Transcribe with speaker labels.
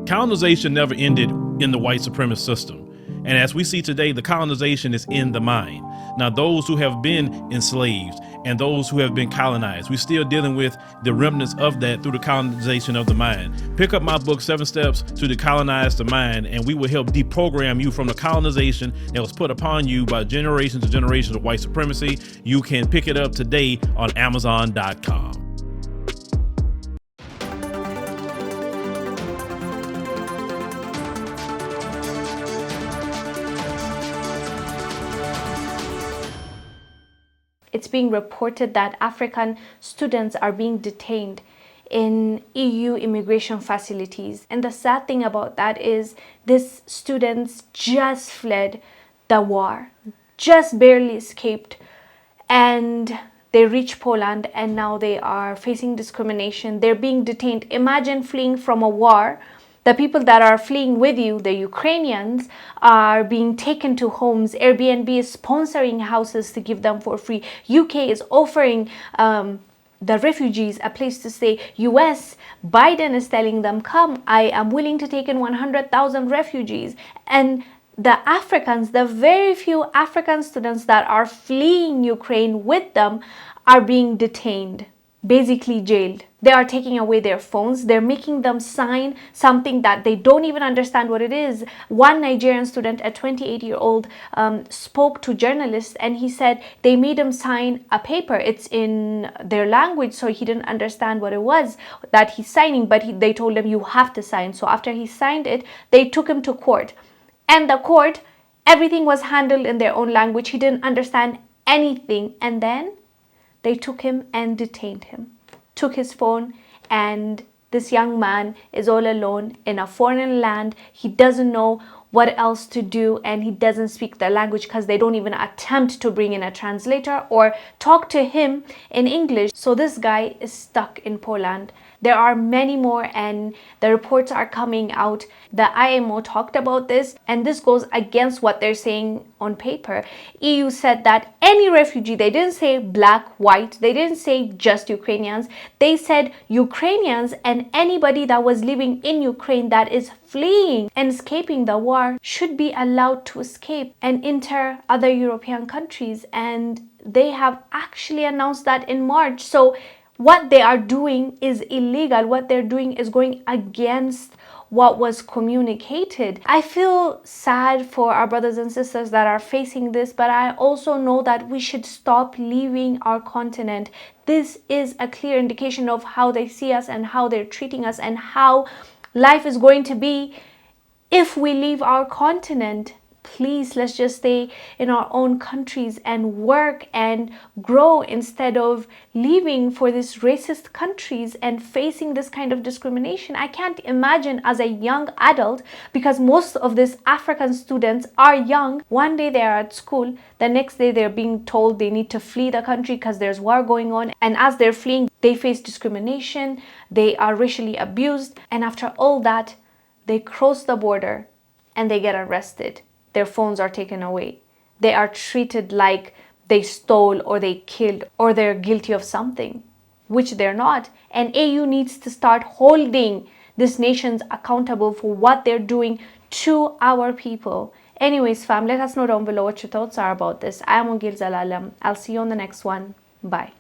Speaker 1: Colonization never ended in the white supremacist system. And as we see today, the colonization is in the mind. Now, those who have been enslaved and those who have been colonized, we're still dealing with the remnants of that through the colonization of the mind. Pick up my book, 7 Steps to Decolonize the Mind, and we will help deprogram you from the colonization that was put upon you by generations and generations of white supremacy. You can pick it up today on Amazon.com.
Speaker 2: It's being reported that African students are being detained in EU immigration facilities. And the sad thing about that is these students just fled the war, just barely escaped, and they reached Poland and now they are facing discrimination. They're being detained. Imagine fleeing from a war. The people that are fleeing with you, the Ukrainians, are being taken to homes. Airbnb is sponsoring houses to give them for free. UK is offering the refugees a place to stay. US, Biden is telling them, come, I am willing to take in 100,000 refugees. And the Africans, the very few African students that are fleeing Ukraine with them are being detained, basically jailed. They are taking away their phones. They're making them sign something that they don't even understand what it is. One Nigerian student, a 28-year-old, spoke to journalists and he said they made him sign a paper. It's in their language, so he didn't understand what it was that he's signing, but they told him you have to sign. So after he signed it, they took him to court. And the court, everything was handled in their own language. He didn't understand anything. And then they took him and detained him, took his phone, and this young man is all alone in a foreign land. He doesn't know what else to do, and he doesn't speak the language because they don't even attempt to bring in a translator or talk to him in English. So this guy is stuck in Poland. There are many more, and the reports are coming out. The IMO talked about this, and this goes against what they're saying on paper. EU said that any refugee, they didn't say black, white, they didn't say just Ukrainians. They said Ukrainians and anybody that was living in Ukraine that is fleeing and escaping the war should be allowed to escape and enter other European countries. And they have actually announced that in March. So what they are doing is illegal. What they're doing is going against what was communicated. I feel sad for our brothers and sisters that are facing this, but I also know that we should stop leaving our continent. This is a clear indication of how they see us and how they're treating us and how life is going to be if we leave our continent. Please, let's just stay in our own countries and work and grow instead of leaving for these racist countries and facing this kind of discrimination. I can't imagine as a young adult, because most of these African students are young. One day they are at school, the next day they're being told they need to flee the country because there's war going on. And as they're fleeing, they face discrimination, they are racially abused. And after all that, they cross the border and they get arrested. Their phones are taken away. They are treated like they stole or they killed or they're guilty of something, which they're not. And AU needs to start holding these nations accountable for what they're doing to our people. Anyways, fam, let us know down below what your thoughts are about this. I am Wongel Zelalem. I'll see you on the next one. Bye.